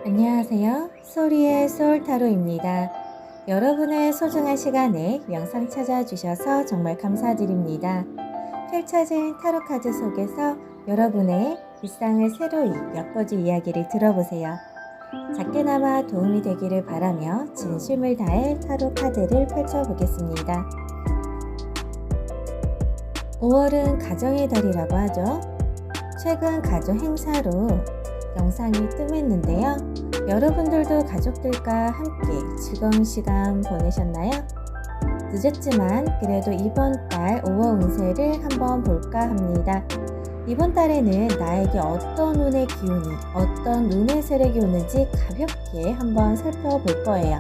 안녕하세요. 소리의 솔타로입니다. 여러분의 소중한 시간에 영상 찾아주셔서 정말 감사드립니다. 펼쳐진 타로카드 속에서 여러분의 일상을 새로이 엮어줄 이야기를 들어보세요. 작게나마 도움이 되기를 바라며 진심을 다해 타로카드를 펼쳐보겠습니다. 5월은 가정의 달이라고 하죠. 최근 가족 행사로 영상이 뜸했는데요. 여러분들도 가족들과 함께 즐거운 시간 보내셨나요? 늦었지만 그래도 이번 달 5월 운세를 한번 볼까 합니다. 이번 달에는 나에게 어떤 운의 기운이, 어떤 운의 세력이 오는지 가볍게 한번 살펴볼 거예요.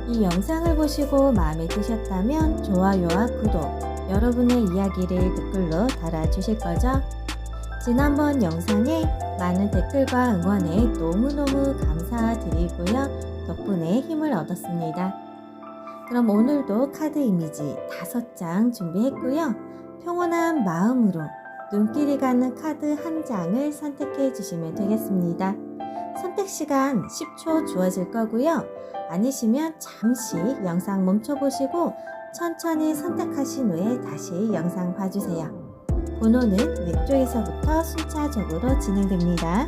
이 영상을 보시고 마음에 드셨다면 좋아요와 구독, 여러분의 이야기를 댓글로 달아주실 거죠? 지난번 영상에 많은 댓글과 응원에 너무너무 감사드리고요. 덕분에 힘을 얻었습니다. 그럼 오늘도 카드 이미지 5장 준비했고요. 평온한 마음으로 눈길이 가는 카드 한 장을 선택해 주시면 되겠습니다. 선택 시간 10초 주어질 거고요. 아니시면 잠시 영상 멈춰보시고 천천히 선택하신 후에 다시 영상 봐주세요. 번호는 왼쪽에서부터 순차적으로 진행됩니다.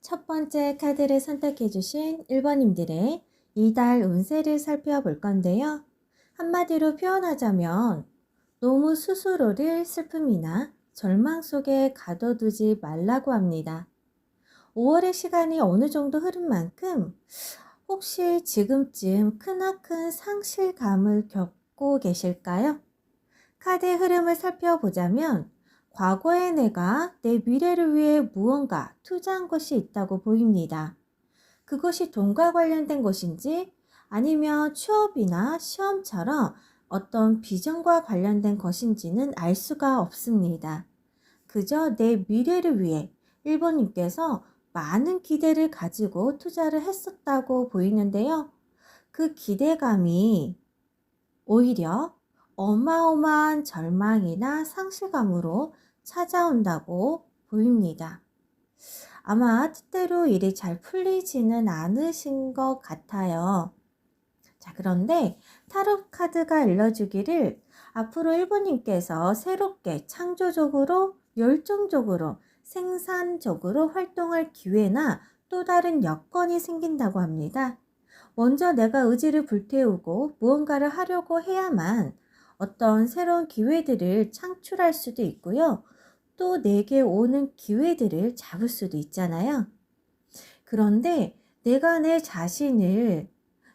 첫 번째 카드를 선택해 주신 1번님들의 이달 운세를 살펴볼 건데요. 한마디로 표현하자면 너무 스스로를 슬픔이나 절망 속에 가둬두지 말라고 합니다. 5월의 시간이 어느 정도 흐른 만큼 혹시 지금쯤 크나큰 상실감을 겪고 계실까요? 카드의 흐름을 살펴보자면 과거의 내가 내 미래를 위해 무언가 투자한 것이 있다고 보입니다. 그것이 돈과 관련된 것인지 아니면 취업이나 시험처럼 어떤 비전과 관련된 것인지는 알 수가 없습니다. 그저 내 미래를 위해 1번님께서 많은 기대를 가지고 투자를 했었다고 보이는데요. 그 기대감이 오히려 어마어마한 절망이나 상실감으로 찾아온다고 보입니다. 아마 뜻대로 일이 잘 풀리지는 않으신 것 같아요. 자, 그런데 타로 카드가 일러주기를 앞으로 1번님께서 새롭게 창조적으로 열정적으로 생산적으로 활동할 기회나 또 다른 여건이 생긴다고 합니다. 먼저 내가 의지를 불태우고 무언가를 하려고 해야만 어떤 새로운 기회들을 창출할 수도 있고요. 또 내게 오는 기회들을 잡을 수도 있잖아요. 그런데 내가 내 자신을,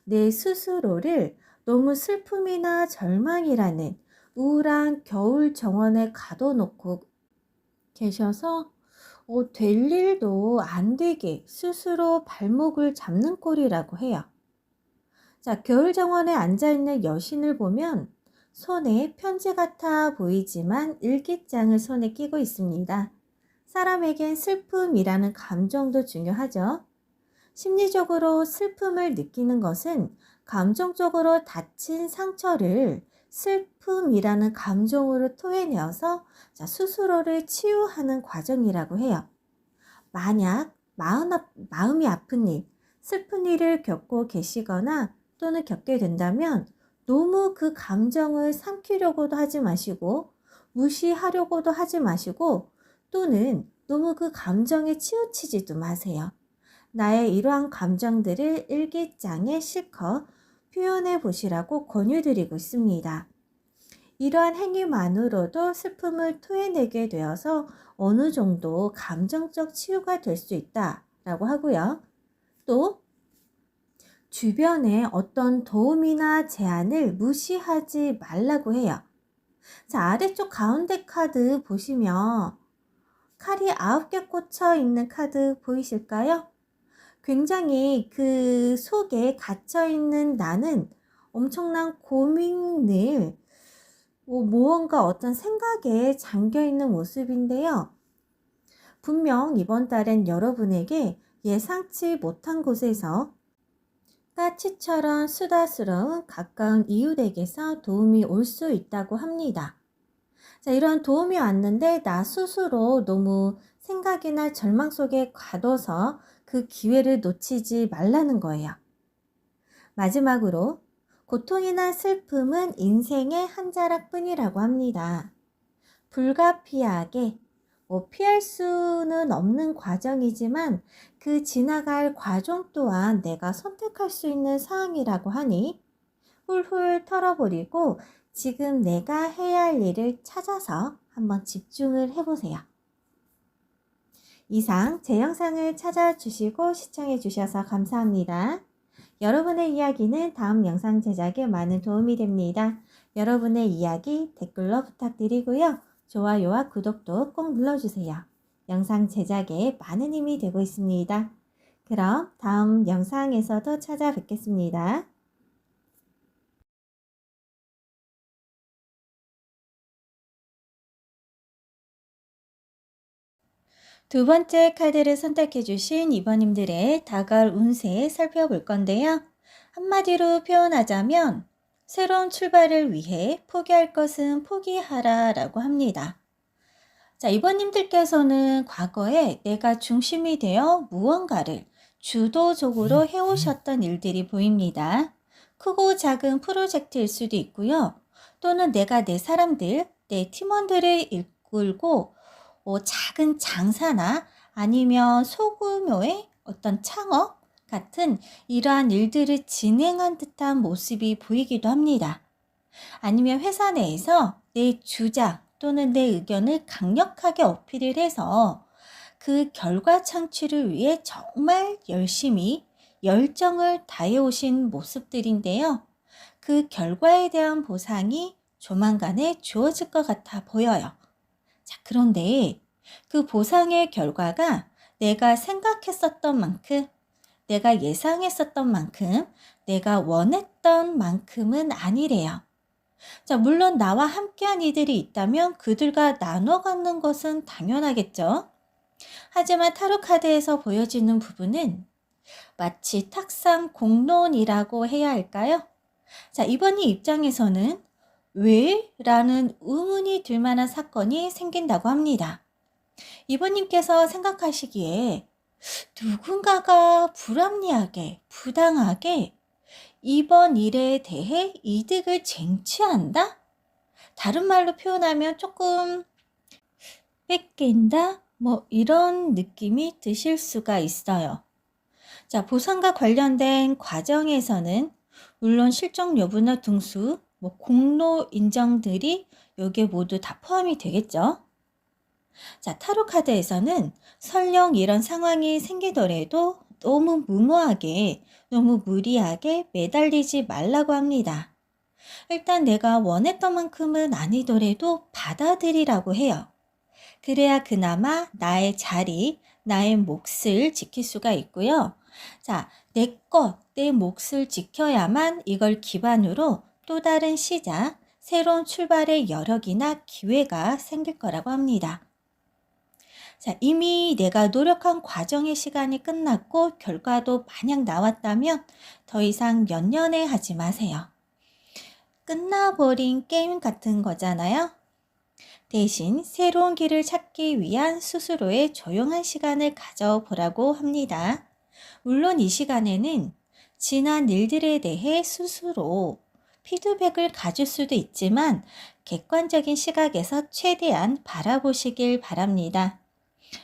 내 스스로를 너무 슬픔이나 절망이라는 우울한 겨울 정원에 가둬놓고 계셔서 될 일도 안 되게 스스로 발목을 잡는 꼴이라고 해요. 자, 겨울 정원에 앉아있는 여신을 보면 손에 편지 같아 보이지만 일기장을 손에 끼고 있습니다. 사람에겐 슬픔이라는 감정도 중요하죠. 심리적으로 슬픔을 느끼는 것은 감정적으로 다친 상처를 슬픔이라는 감정으로 토해내어서 스스로를 치유하는 과정이라고 해요. 만약 마음이 아픈 일, 슬픈 일을 겪고 계시거나 또는 겪게 된다면 너무 그 감정을 삼키려고도 하지 마시고 무시하려고도 하지 마시고 또는 너무 그 감정에 치우치지도 마세요. 나의 이러한 감정들을 일기장에 실컷 표현해 보시라고 권유드리고 있습니다. 이러한 행위만으로도 슬픔을 토해내게 되어서 어느 정도 감정적 치유가 될 수 있다라고 하고요. 또 주변에 어떤 도움이나 제안을 무시하지 말라고 해요. 자, 아래쪽 가운데 카드 보시면 칼이 9개 꽂혀 있는 카드 보이실까요? 굉장히 그 속에 갇혀 있는 나는 엄청난 고민을 무언가 어떤 생각에 잠겨 있는 모습인데요. 분명 이번 달엔 여러분에게 예상치 못한 곳에서 까치처럼 수다스러운 가까운 이웃에게서 도움이 올 수 있다고 합니다. 자, 이런 도움이 왔는데 나 스스로 너무 생각이나 절망 속에 가둬서 그 기회를 놓치지 말라는 거예요. 마지막으로 고통이나 슬픔은 인생의 한 자락뿐이라고 합니다. 불가피하게 피할 수는 없는 과정이지만 그 지나갈 과정 또한 내가 선택할 수 있는 사항이라고 하니 훌훌 털어버리고 지금 내가 해야 할 일을 찾아서 한번 집중을 해보세요. 이상 제 영상을 찾아주시고 시청해주셔서 감사합니다. 여러분의 이야기는 다음 영상 제작에 많은 도움이 됩니다. 여러분의 이야기 댓글로 부탁드리고요. 좋아요와 구독도 꼭 눌러주세요. 영상 제작에 많은 힘이 되고 있습니다. 그럼 다음 영상에서도 찾아뵙겠습니다. 두 번째 카드를 선택해 주신 2번님들의 다가올 운세 살펴볼 건데요. 한마디로 표현하자면 새로운 출발을 위해 포기할 것은 포기하라 라고 합니다. 자, 2번님들께서는 과거에 내가 중심이 되어 무언가를 주도적으로 해오셨던 일들이 보입니다. 크고 작은 프로젝트일 수도 있고요. 또는 내가 내 사람들, 내 팀원들을 이끌고 작은 장사나 아니면 소규모의 어떤 창업 같은 이러한 일들을 진행한 듯한 모습이 보이기도 합니다. 아니면 회사 내에서 내 주장 또는 내 의견을 강력하게 어필을 해서 그 결과 창출을 위해 정말 열심히 열정을 다해 오신 모습들인데요. 그 결과에 대한 보상이 조만간에 주어질 것 같아 보여요. 자, 그런데 그 보상의 결과가 내가 생각했었던 만큼, 내가 예상했었던 만큼, 내가 원했던 만큼은 아니래요. 자, 물론 나와 함께한 이들이 있다면 그들과 나눠 갖는 것은 당연하겠죠. 하지만 타로 카드에서 보여지는 부분은 마치 탁상 공론이라고 해야 할까요? 자, 이번 이 입장에서는 왜? 라는 의문이 들 만한 사건이 생긴다고 합니다. 이번님께서 생각하시기에 누군가가 불합리하게, 부당하게 이번 일에 대해 이득을 쟁취한다? 다른 말로 표현하면 조금 뺏긴다? 이런 느낌이 드실 수가 있어요. 자, 보상과 관련된 과정에서는 물론 실적 여부나 등수, 공로 인정들이 여기에 모두 다 포함이 되겠죠. 자, 타로 카드에서는 설령 이런 상황이 생기더라도 너무 무모하게, 너무 무리하게 매달리지 말라고 합니다. 일단 내가 원했던 만큼은 아니더라도 받아들이라고 해요. 그래야 그나마 나의 자리, 나의 몫을 지킬 수가 있고요. 자, 내 몫을 지켜야만 이걸 기반으로 또 다른 시작, 새로운 출발의 여력이나 기회가 생길 거라고 합니다. 자, 이미 내가 노력한 과정의 시간이 끝났고 결과도 마냥 나왔다면 더 이상 연연해 하지 마세요. 끝나버린 게임 같은 거잖아요. 대신 새로운 길을 찾기 위한 스스로의 조용한 시간을 가져보라고 합니다. 물론 이 시간에는 지난 일들에 대해 스스로 피드백을 가질 수도 있지만 객관적인 시각에서 최대한 바라보시길 바랍니다.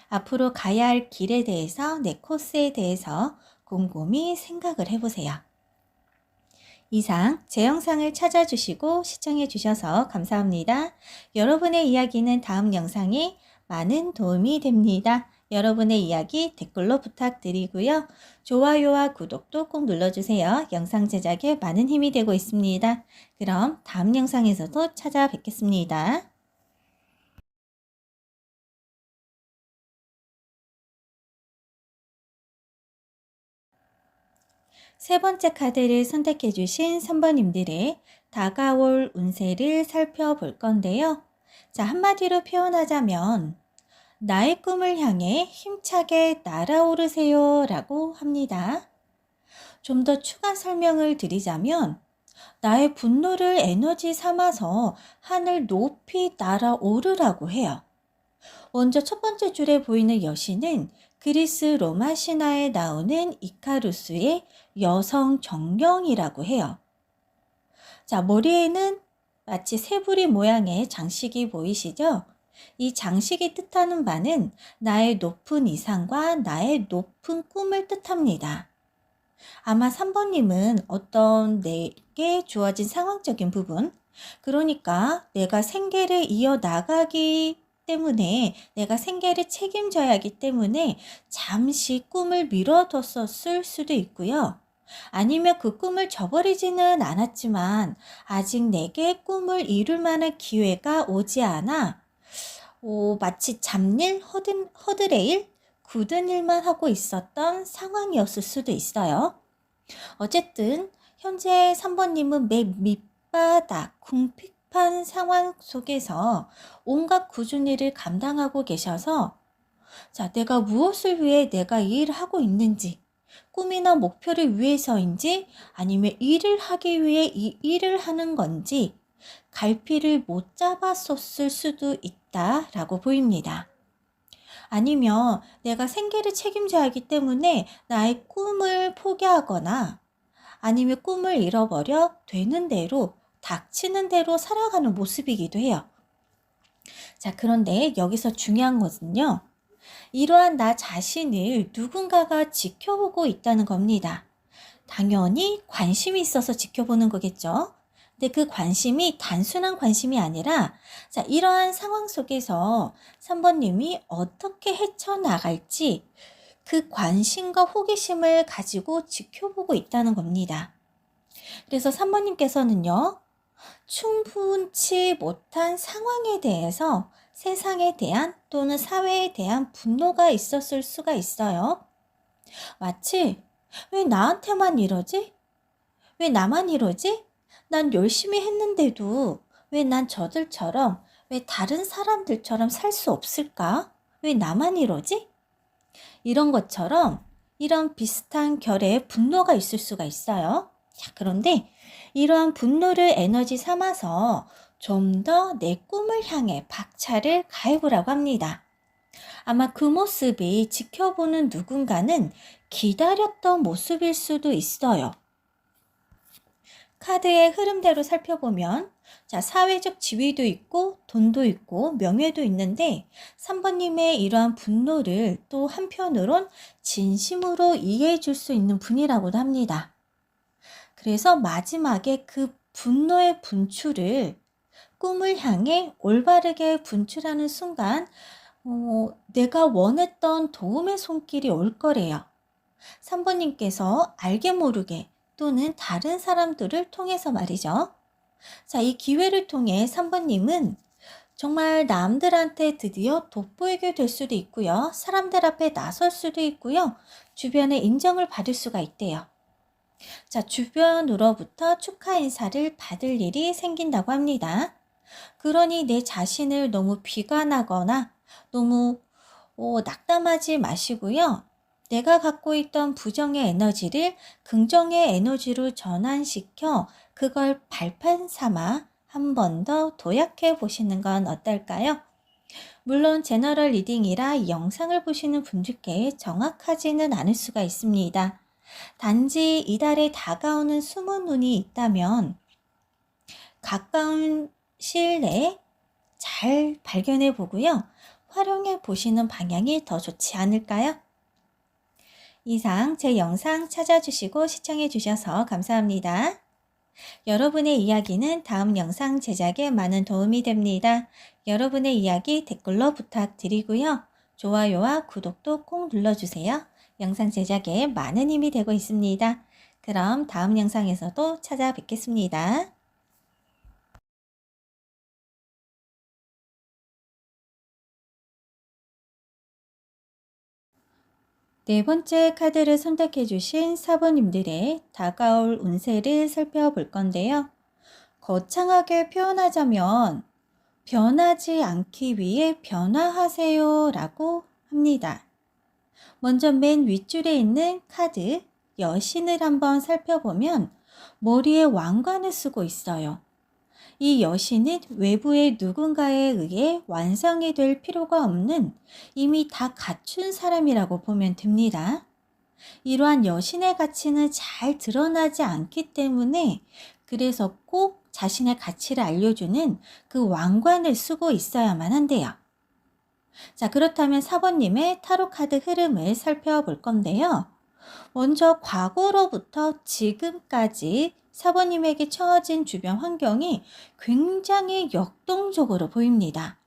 앞으로 가야 할 길에 대해서, 내 코스에 대해서 곰곰이 생각을 해보세요. 이상 제 영상을 찾아주시고 시청해 주셔서 감사합니다. 여러분의 이야기는 다음 영상에 많은 도움이 됩니다. 여러분의 이야기 댓글로 부탁드리고요. 좋아요와 구독도 꼭 눌러주세요. 영상 제작에 많은 힘이 되고 있습니다. 그럼 다음 영상에서도 찾아뵙겠습니다. 세 번째 카드를 선택해 주신 3번님들의 다가올 운세를 살펴볼 건데요. 자, 한마디로 표현하자면 나의 꿈을 향해 힘차게 날아오르세요 라고 합니다. 좀 더 추가 설명을 드리자면 나의 분노를 에너지 삼아서 하늘 높이 날아오르라고 해요. 먼저 첫 번째 줄에 보이는 여신은 그리스 로마 신화에 나오는 이카루스의 여성 정령이라고 해요. 자, 머리에는 마치 새부리 모양의 장식이 보이시죠? 이 장식이 뜻하는 바는 나의 높은 이상과 나의 높은 꿈을 뜻합니다. 아마 3번님은 어떤 내게 주어진 상황적인 부분, 그러니까 내가 생계를 이어나가기 때문에 내가 생계를 책임져야 하기 때문에 잠시 꿈을 미뤄뒀었을 수도 있고요. 아니면 그 꿈을 저버리지는 않았지만 아직 내게 꿈을 이룰 만한 기회가 오지 않아 마치 잡일, 허드레일, 굳은 일만 하고 있었던 상황이었을 수도 있어요. 어쨌든 현재 3번님은 맨 밑바닥 궁핍한 상황 속에서 온갖 굳은 일을 감당하고 계셔서 자, 내가 무엇을 위해 내가 이 일을 하고 있는지, 꿈이나 목표를 위해서인지 아니면 일을 하기 위해 이 일을 하는 건지 갈피를 못 잡았었을 수도 있다라고 보입니다. 아니면 내가 생계를 책임져야 하기 때문에 나의 꿈을 포기하거나 아니면 꿈을 잃어버려 되는 대로 닥치는 대로 살아가는 모습이기도 해요. 자, 그런데 여기서 중요한 것은요. 이러한 나 자신을 누군가가 지켜보고 있다는 겁니다. 당연히 관심이 있어서 지켜보는 거겠죠. 근데 그 관심이 단순한 관심이 아니라 자, 이러한 상황 속에서 3번님이 어떻게 헤쳐나갈지 그 관심과 호기심을 가지고 지켜보고 있다는 겁니다. 그래서 3번님께서는요. 충분치 못한 상황에 대해서 세상에 대한 또는 사회에 대한 분노가 있었을 수가 있어요. 마치 왜 나한테만 이러지? 왜 나만 이러지? 난 열심히 했는데도 왜 난 저들처럼 왜 다른 사람들처럼 살 수 없을까? 왜 나만 이러지? 이런 것처럼 이런 비슷한 결의 분노가 있을 수가 있어요. 자, 그런데 이러한 분노를 에너지 삼아서 좀 더 내 꿈을 향해 박차를 가해보라고 합니다. 아마 그 모습이 지켜보는 누군가는 기다렸던 모습일 수도 있어요. 카드의 흐름대로 살펴보면 자, 사회적 지위도 있고 돈도 있고 명예도 있는데 3번님의 이러한 분노를 또 한편으론 진심으로 이해해 줄 수 있는 분이라고도 합니다. 그래서 마지막에 그 분노의 분출을 꿈을 향해 올바르게 분출하는 순간 내가 원했던 도움의 손길이 올 거래요. 3번님께서 알게 모르게 또는 다른 사람들을 통해서 말이죠. 자, 이 기회를 통해 3번님은 정말 남들한테 드디어 돋보이게 될 수도 있고요. 사람들 앞에 나설 수도 있고요. 주변의 인정을 받을 수가 있대요. 자, 주변으로부터 축하 인사를 받을 일이 생긴다고 합니다. 그러니 내 자신을 너무 비관하거나 너무 낙담하지 마시고요. 내가 갖고 있던 부정의 에너지를 긍정의 에너지로 전환시켜 그걸 발판 삼아 한 번 더 도약해 보시는 건 어떨까요? 물론 제너럴 리딩이라 이 영상을 보시는 분들께 정확하지는 않을 수가 있습니다. 단지 이달에 다가오는 숨은 운이 있다면 가까운 시일 내에 잘 발견해 보고요. 활용해 보시는 방향이 더 좋지 않을까요? 이상 제 영상 찾아주시고 시청해 주셔서 감사합니다. 여러분의 이야기는 다음 영상 제작에 많은 도움이 됩니다. 여러분의 이야기 댓글로 부탁드리고요. 좋아요와 구독도 꼭 눌러주세요. 영상 제작에 많은 힘이 되고 있습니다. 그럼 다음 영상에서도 찾아뵙겠습니다. 네 번째 카드를 선택해 주신 사부님들의 다가올 운세를 살펴볼 건데요. 거창하게 표현하자면 변하지 않기 위해 변화하세요 라고 합니다. 먼저 맨 윗줄에 있는 카드 여신을 한번 살펴보면 머리에 왕관을 쓰고 있어요. 이 여신은 외부의 누군가에 의해 완성이 될 필요가 없는 이미 다 갖춘 사람이라고 보면 됩니다. 이러한 여신의 가치는 잘 드러나지 않기 때문에 그래서 꼭 자신의 가치를 알려주는 그 왕관을 쓰고 있어야만 한대요. 자, 그렇다면 사번님의 타로 카드 흐름을 살펴볼 건데요. 먼저 과거로부터 지금까지 사번님에게 처해진 주변 환경이 굉장히 역동적으로 보입니다.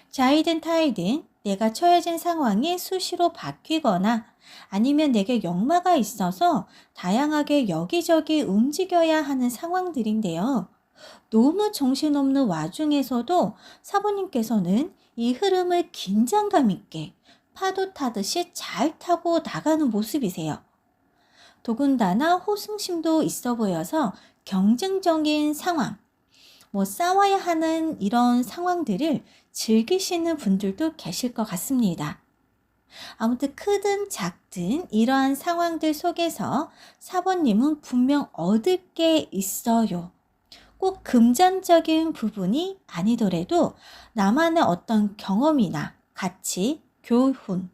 자이든 타이든 내가 처해진 상황이 수시로 바뀌거나 아니면 내게 역마가 있어서 다양하게 여기저기 움직여야 하는 상황들인데요. 너무 정신없는 와중에서도 사부님께서는 이 흐름을 긴장감 있게 파도 타듯이 잘 타고 나가는 모습이세요. 더군다나 호승심도 있어 보여서 경쟁적인 상황, 싸워야 하는 이런 상황들을 즐기시는 분들도 계실 것 같습니다. 아무튼 크든 작든 이러한 상황들 속에서 사번님은 분명 얻을 게 있어요. 꼭 금전적인 부분이 아니더라도 나만의 어떤 경험이나 가치, 교훈,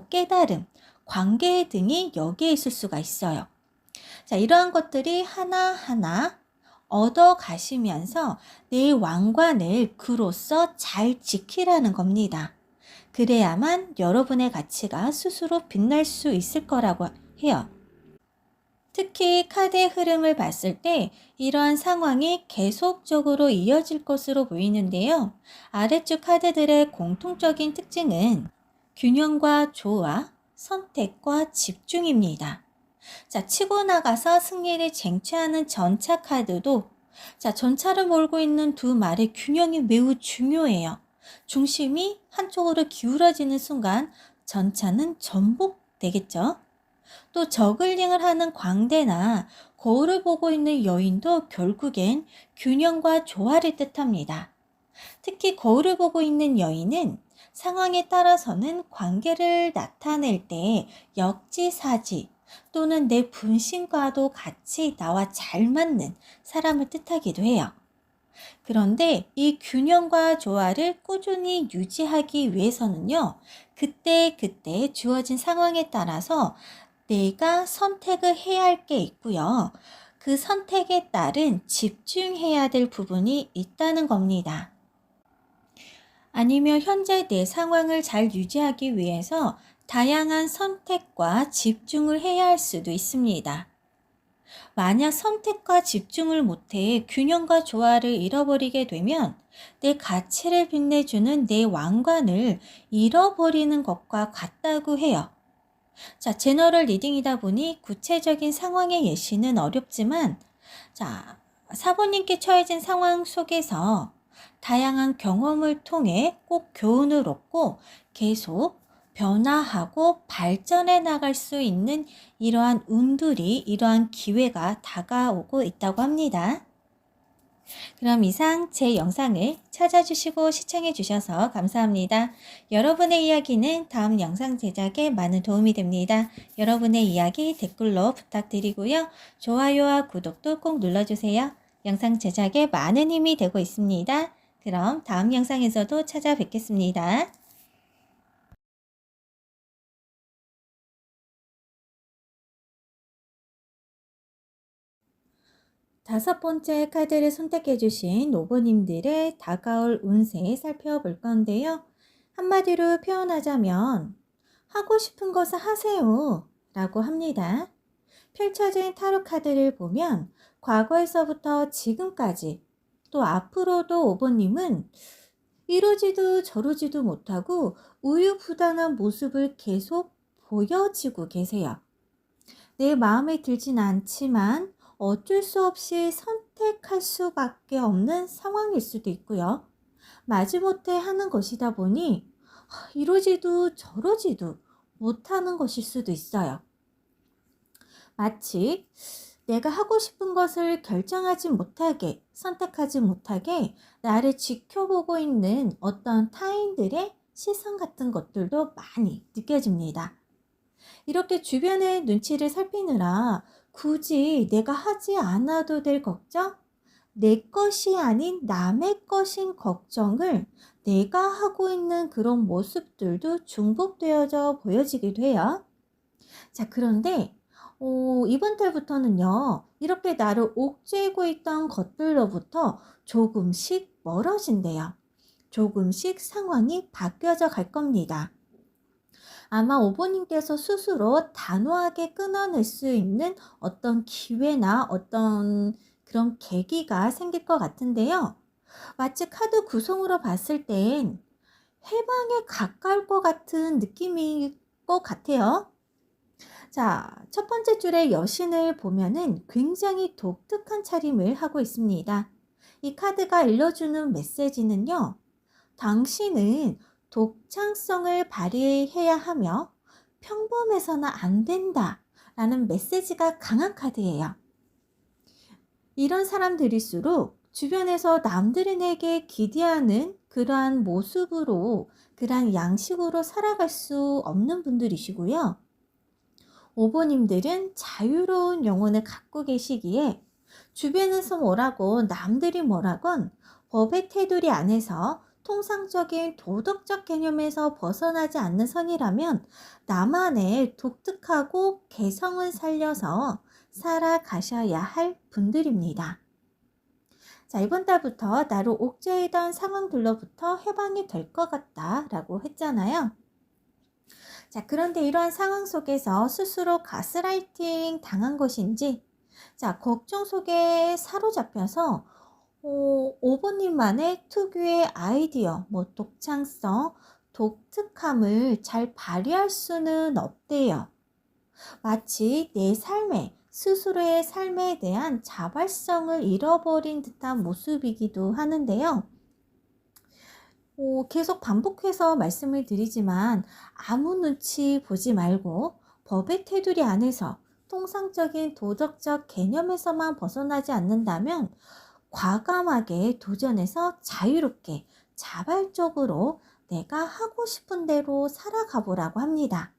깨달음, 관계 등이 여기에 있을 수가 있어요. 자, 이러한 것들이 하나하나 얻어 가시면서 내 왕관을 그로써 잘 지키라는 겁니다. 그래야만 여러분의 가치가 스스로 빛날 수 있을 거라고 해요. 특히 카드의 흐름을 봤을 때 이러한 상황이 계속적으로 이어질 것으로 보이는데요. 아래쪽 카드들의 공통적인 특징은 균형과 조화, 선택과 집중입니다. 자, 치고 나가서 승리를 쟁취하는 전차 카드도 전차를 몰고 있는 두 말의 균형이 매우 중요해요. 중심이 한쪽으로 기울어지는 순간 전차는 전복되겠죠. 또 저글링을 하는 광대나 거울을 보고 있는 여인도 결국엔 균형과 조화를 뜻합니다. 특히 거울을 보고 있는 여인은 상황에 따라서는 관계를 나타낼 때 역지사지 또는 내 분신과도 같이 나와 잘 맞는 사람을 뜻하기도 해요. 그런데 이 균형과 조화를 꾸준히 유지하기 위해서는요, 그때 주어진 상황에 따라서 내가 선택을 해야 할 게 있고요. 그 선택에 따른 집중해야 될 부분이 있다는 겁니다. 아니면 현재 내 상황을 잘 유지하기 위해서 다양한 선택과 집중을 해야 할 수도 있습니다. 만약 선택과 집중을 못해 균형과 조화를 잃어버리게 되면 내 가치를 빛내주는 내 왕관을 잃어버리는 것과 같다고 해요. 자, 제너럴 리딩이다 보니 구체적인 상황의 예시는 어렵지만 사부님께 처해진 상황 속에서 다양한 경험을 통해 꼭 교훈을 얻고 계속 변화하고 발전해 나갈 수 있는 이러한 운들이, 이러한 기회가 다가오고 있다고 합니다. 그럼 이상 제 영상을 찾아주시고 시청해 주셔서 감사합니다. 여러분의 이야기는 다음 영상 제작에 많은 도움이 됩니다. 여러분의 이야기 댓글로 부탁드리고요. 좋아요와 구독도 꼭 눌러주세요. 영상 제작에 많은 힘이 되고 있습니다. 그럼 다음 영상에서도 찾아뵙겠습니다. 다섯 번째 카드를 선택해 주신 노부님들의 다가올 운세 살펴볼 건데요. 한마디로 표현하자면 하고 싶은 것을 하세요 라고 합니다. 펼쳐진 타로 카드를 보면 과거에서부터 지금까지 또 앞으로도 5번님은 이러지도 저러지도 못하고 우유부단한 모습을 계속 보여지고 계세요. 내 마음에 들진 않지만 어쩔 수 없이 선택할 수밖에 없는 상황일 수도 있고요. 마지못해 하는 것이다 보니 이러지도 저러지도 못하는 것일 수도 있어요. 마치 내가 하고 싶은 것을 결정하지 못하게, 선택하지 못하게 나를 지켜보고 있는 어떤 타인들의 시선 같은 것들도 많이 느껴집니다. 이렇게 주변의 눈치를 살피느라 굳이 내가 하지 않아도 될 걱정, 내 것이 아닌 남의 것인 걱정을 내가 하고 있는 그런 모습들도 중복되어져 보여지기도 해요. 자, 그런데 이번 달부터는요, 이렇게 나를 옥죄고 있던 것들로부터 조금씩 멀어진대요. 조금씩 상황이 바뀌어져 갈 겁니다. 아마 오보님께서 스스로 단호하게 끊어낼 수 있는 어떤 기회나 어떤 그런 계기가 생길 것 같은데요. 마치 카드 구성으로 봤을 땐 해방에 가까울 것 같은 느낌일 것 같아요. 자, 첫 번째 줄의 여신을 보면은 굉장히 독특한 차림을 하고 있습니다. 이 카드가 일러주는 메시지는요, 당신은 독창성을 발휘해야 하며 평범해서는 안 된다 라는 메시지가 강한 카드예요. 이런 사람들일수록 주변에서 남들에게 기대하는 그러한 모습으로, 그러한 양식으로 살아갈 수 없는 분들이시고요. 오버님들은 자유로운 영혼을 갖고 계시기에 주변에서 뭐라고 남들이 뭐라건 법의 테두리 안에서 통상적인 도덕적 개념에서 벗어나지 않는 선이라면 나만의 독특하고 개성을 살려서 살아가셔야 할 분들입니다. 자, 이번 달부터 나를 옥죄이던 상황들로부터 해방이 될 것 같다 라고 했잖아요. 자, 그런데 이러한 상황 속에서 스스로 가스라이팅 당한 것인지, 자, 걱정 속에 사로잡혀서 5번님만의 특유의 아이디어, 독창성, 독특함을 잘 발휘할 수는 없대요. 마치 내 삶에, 스스로의 삶에 대한 자발성을 잃어버린 듯한 모습이기도 하는데요. 계속 반복해서 말씀을 드리지만 아무 눈치 보지 말고 법의 테두리 안에서 통상적인 도덕적 개념에서만 벗어나지 않는다면 과감하게 도전해서 자유롭게 자발적으로 내가 하고 싶은 대로 살아가 보라고 합니다.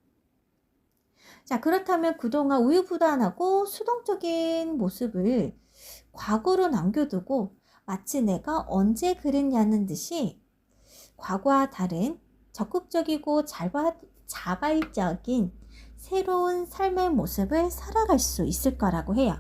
자, 그렇다면 그동안 우유부단하고 수동적인 모습을 과거로 남겨두고 마치 내가 언제 그랬냐는 듯이 과거와 다른 적극적이고 자발적인 새로운 삶의 모습을 살아갈 수 있을 거라고 해요.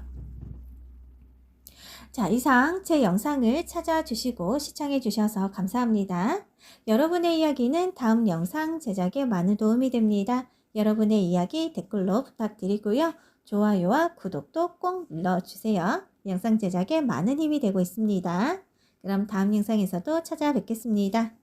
자, 이상 제 영상을 찾아주시고 시청해 주셔서 감사합니다. 여러분의 이야기는 다음 영상 제작에 많은 도움이 됩니다. 여러분의 이야기 댓글로 부탁드리고요. 좋아요와 구독도 꼭 눌러주세요. 영상 제작에 많은 힘이 되고 있습니다. 그럼 다음 영상에서도 찾아뵙겠습니다.